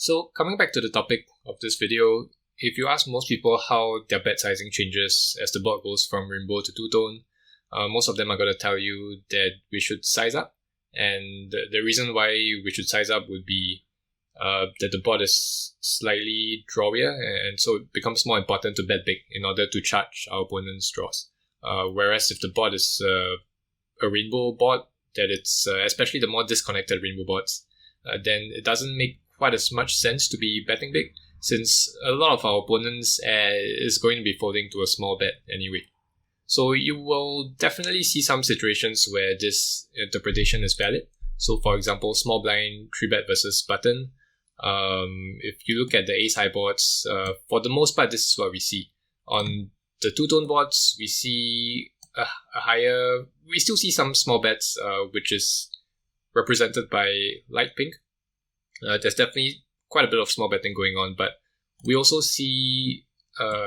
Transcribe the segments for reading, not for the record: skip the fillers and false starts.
So coming back to the topic of this video, if you ask most people how their bet sizing changes as the board goes from rainbow to two-tone, most of them are going to tell you that we should size up. And the reason why we should size up would be that the board is slightly drawier, and so it becomes more important to bet big in order to charge our opponent's draws. Whereas if the board is a rainbow board, that it's especially the more disconnected rainbow boards, then it doesn't make quite as much sense to be betting big, since a lot of our opponents is going to be folding to a small bet anyway. So you will definitely see some situations where this interpretation is valid. So for example, small blind 3-bet versus button. If you look at the ace high boards, for the most part, this is what we see. On the two-tone boards, we see we still see some small bets, which is represented by light pink. There's definitely quite a bit of small betting going on, but we also see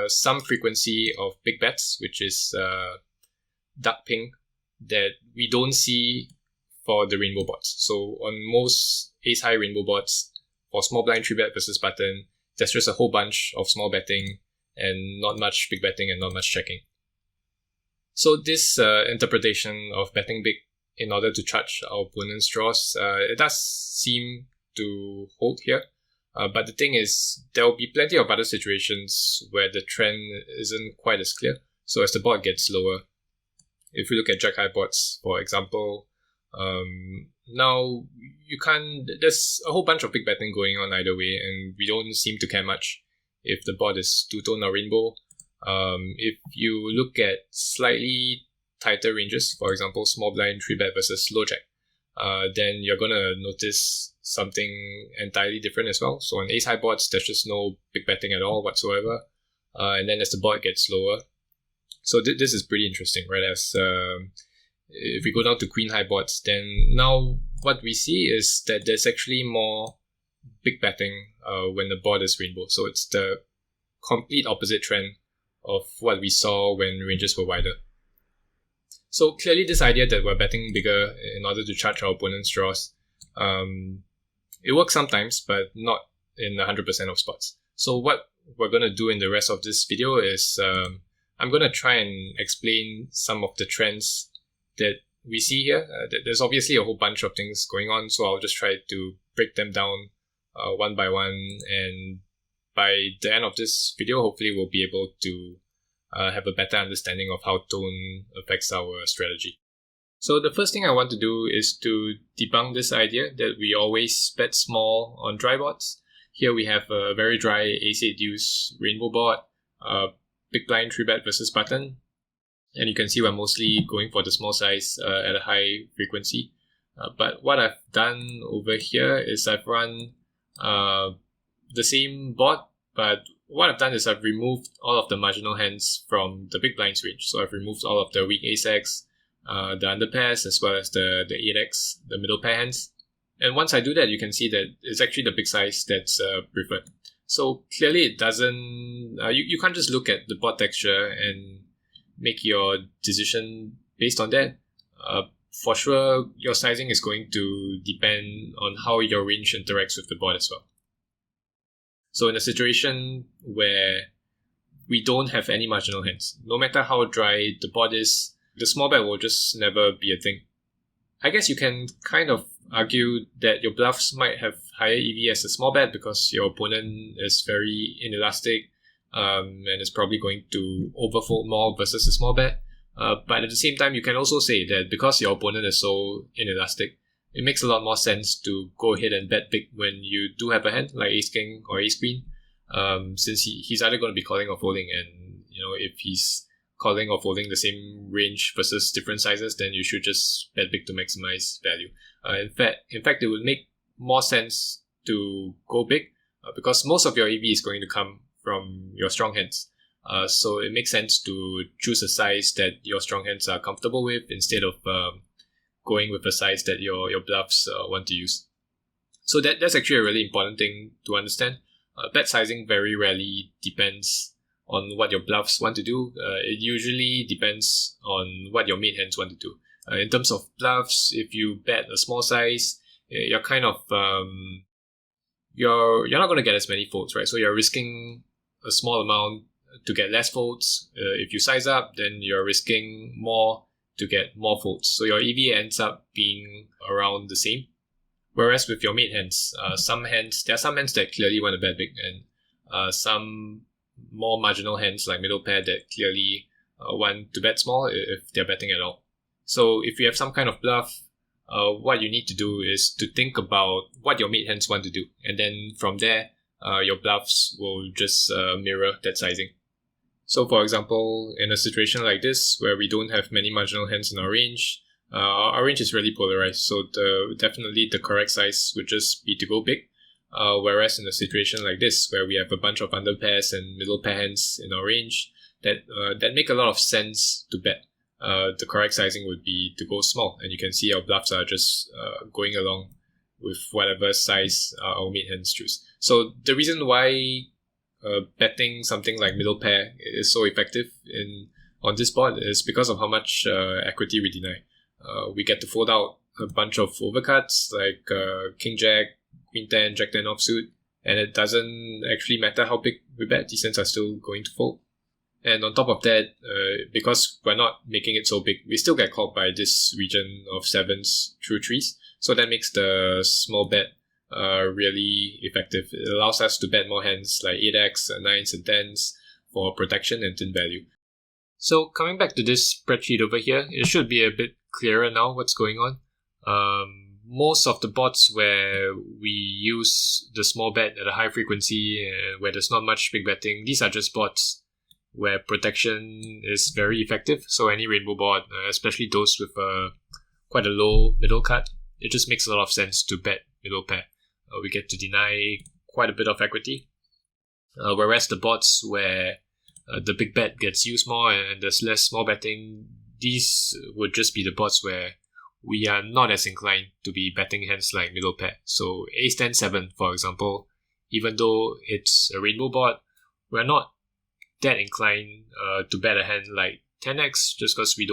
some frequency of big bets, which is dark pink, that we don't see for the rainbow boards. So on most ace high rainbow boards, for small blind 3-bet versus button, there's just a whole bunch of small betting and not much big betting and not much checking. So this interpretation of betting big in order to charge our opponent's draws, it does seem to hold here. But the thing is, there will be plenty of other situations where the trend isn't quite as clear. So as the board gets lower, if we look at jack high boards, for example, now there's a whole bunch of big betting going on either way, and we don't seem to care much if the board is two-tone or rainbow. If you look at slightly tighter ranges, for example, small blind 3-bet versus low jack, then you're going to notice something entirely different as well. So on ace high boards, there's just no big betting at all whatsoever. And then as the board gets lower, so this is pretty interesting, right? As if we go down to queen high boards, then now what we see is that there's actually more big betting when the board is rainbow. So it's the complete opposite trend of what we saw when ranges were wider. So clearly this idea that we're betting bigger in order to charge our opponent's draws, it works sometimes, but not in 100% of spots. So what we're going to do in the rest of this video is I'm going to try and explain some of the trends that we see here. There's obviously a whole bunch of things going on, so I'll just try to break them down one by one, and by the end of this video, hopefully we'll be able to have a better understanding of how tone affects our strategy. So the first thing I want to do is to debunk this idea that we always bet small on dry boards. Here we have a very dry ace-8 deuce rainbow board, big blind 3-bet versus button, and you can see we're mostly going for the small size at a high frequency. But what I've done over here is I've run the same board, but what I've done is I've removed all of the marginal hands from the big blinds range. So I've removed all of the weak ace-x, the underpairs, as well as the 8x, the middle pair hands. And once I do that, you can see that it's actually the big size that's preferred. So clearly it doesn't, you can't just look at the board texture and make your decision based on that. For sure, your sizing is going to depend on how your range interacts with the board as well. So in a situation where we don't have any marginal hands, no matter how dry the board is, the small bet will just never be a thing. I guess you can kind of argue that your bluffs might have higher EV as a small bet because your opponent is very inelastic and is probably going to overfold more versus a small bet. But at the same time, you can also say that because your opponent is so inelastic, it makes a lot more sense to go ahead and bet big when you do have a hand like ace king or ace queen, since he's either going to be calling or folding, and if he's calling or folding the same range versus different sizes, then you should just bet big to maximize value. In fact, it would make more sense to go big because most of your EV is going to come from your strong hands. So it makes sense to choose a size that your strong hands are comfortable with instead of going with a size that your bluffs want to use. So that's actually a really important thing to understand. Bet sizing very rarely depends on what your bluffs want to do. It usually depends on what your main hands want to do. In terms of bluffs, if you bet a small size, you're kind of you're not going to get as many folds, right? So you're risking a small amount to get less folds. If you size up, then you're risking more to get more folds. So your EV ends up being around the same. Whereas with your mate hands, there are some hands that clearly want to bet big, and some more marginal hands like middle pair that clearly want to bet small if they're betting at all. So if you have some kind of bluff, what you need to do is to think about what your mate hands want to do, and then from there, your bluffs will just mirror that sizing. So for example, in a situation like this where we don't have many marginal hands in our range is really polarized, so definitely the correct size would just be to go big. Whereas in a situation like this where we have a bunch of under pairs and middle pair hands in our range that make a lot of sense to bet, the correct sizing would be to go small, and you can see our bluffs are just going along with whatever size our mate hands choose. So the reason why betting something like middle pair is so effective on this board is because of how much equity we deny. We get to fold out a bunch of overcuts like King Jack, Queen 10, Jack 10 offsuit, and it doesn't actually matter how big we bet, these hands are still going to fold. And on top of that, because we're not making it so big, we still get called by this region of sevens through threes, so that makes the small bet really effective. It allows us to bet more hands like 8x, 9s and 10s for protection and thin value. So coming back to this spreadsheet over here, it should be a bit clearer now what's going on. Most of the bots where we use the small bet at a high frequency and where there's not much big betting, these are just bots where protection is very effective. So any rainbow bot, especially those with quite a low middle cut, it just makes a lot of sense to bet middle pair. We get to deny quite a bit of equity. Whereas the bots where the big bet gets used more and there's less small betting, these would just be the bots where we are not as inclined to be betting hands like middle pair. So ace 10 7, for example, even though it's a rainbow bot, we're not that inclined to bet a hand like 10x, just because we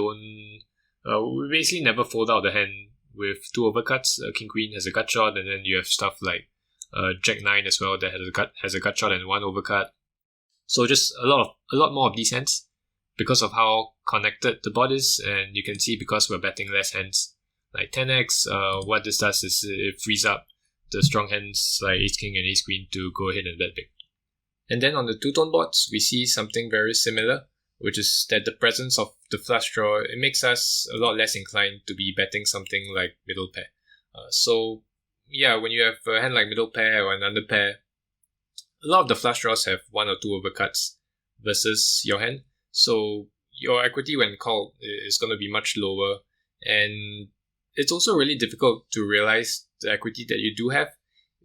basically never fold out the hand with two overcuts. King Queen has a gut shot, and then you have stuff like Jack 9 as well that has a gut shot and one overcut. So just a lot more of these hands because of how connected the board is, and you can see because we're betting less hands like 10x, what this does is it frees up the strong hands like ace king and ace queen to go ahead and bet big. And then on the two-tone boards, we see something very similar, which is that the presence of the flush draw, it makes us a lot less inclined to be betting something like middle pair. So yeah, when you have a hand like middle pair or an under pair, a lot of the flush draws have one or two overcuts versus your hand. So your equity when called is going to be much lower, and it's also really difficult to realize the equity that you do have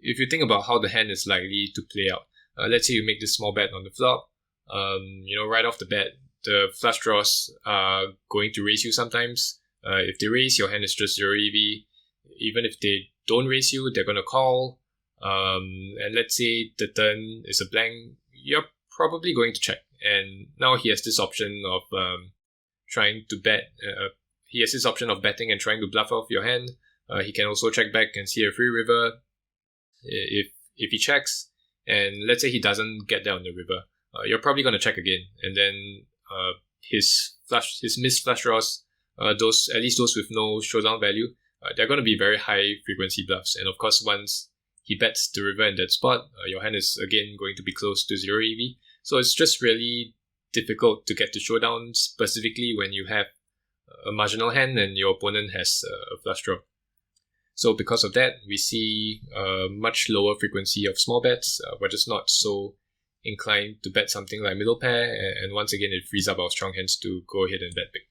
if you think about how the hand is likely to play out. Let's say you make this small bet on the flop. Right off the bat, the flush draws are going to raise you sometimes. If they raise, your hand is just 0 EV. Even if they don't raise you, they're going to call. And let's say the turn is a blank, you're probably going to check. And now he has this option of trying to bet. He has this option of betting and trying to bluff off your hand. He can also check back and see a free river if he checks. And let's say he doesn't get there on the river, you're probably going to check again. And then his missed flush draws, at least those with no showdown value, they're going to be very high frequency bluffs. And of course, once he bets the river in that spot, your hand is again going to be close to 0 EV. So it's just really difficult to get to showdown, specifically when you have a marginal hand and your opponent has a flush draw. So because of that, we see a much lower frequency of small bets. We're just not so inclined to bet something like middle pair, and once again, it frees up our strong hands to go ahead and bet big.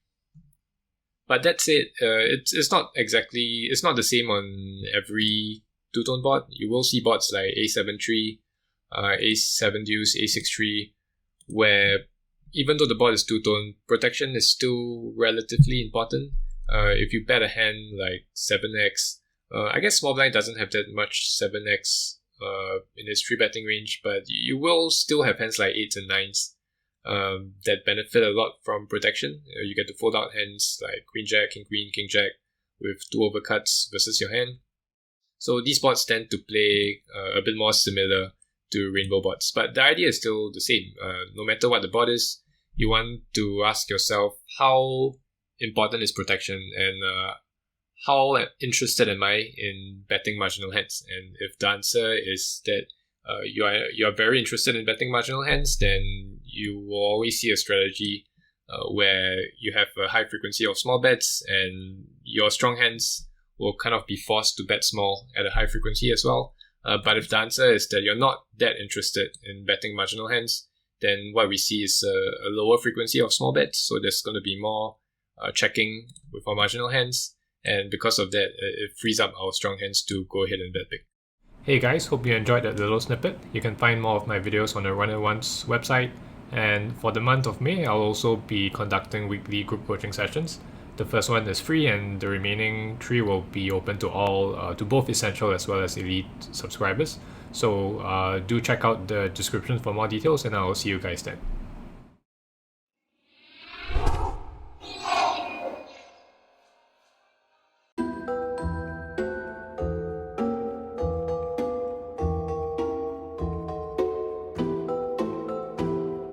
But that said, it's not the same on every two-tone board. You will see boards like A7-3, A7 deuce, A6-3, where even though the board is two-tone, protection is still relatively important. If you bet a hand like 7x, I guess small blind doesn't have that much 7x in its 3-betting range, but you will still have hands like 8s and 9s that benefit a lot from protection. You get to fold out hands like Queen Jack, King Queen, King Jack with two overcuts versus your hand. So these bots tend to play a bit more similar to rainbow bots, but the idea is still the same. No matter what the bot is, you want to ask yourself, how important is protection, and how interested am I in betting marginal hands? And if the answer is that you are very interested in betting marginal hands, then you will always see a strategy where you have a high frequency of small bets, and your strong hands will kind of be forced to bet small at a high frequency as well. But if the answer is that you're not that interested in betting marginal hands, then what we see is a lower frequency of small bets. So there's going to be more checking with our marginal hands. And because of that, it frees up our strong hands to go ahead and bet big. Hey guys, hope you enjoyed that little snippet. You can find more of my videos on the Run It Once website. And for the month of May, I'll also be conducting weekly group coaching sessions. The first one is free, and the remaining 3 will be open to all, to both essential as well as elite subscribers. So do check out the description for more details, and I'll see you guys then.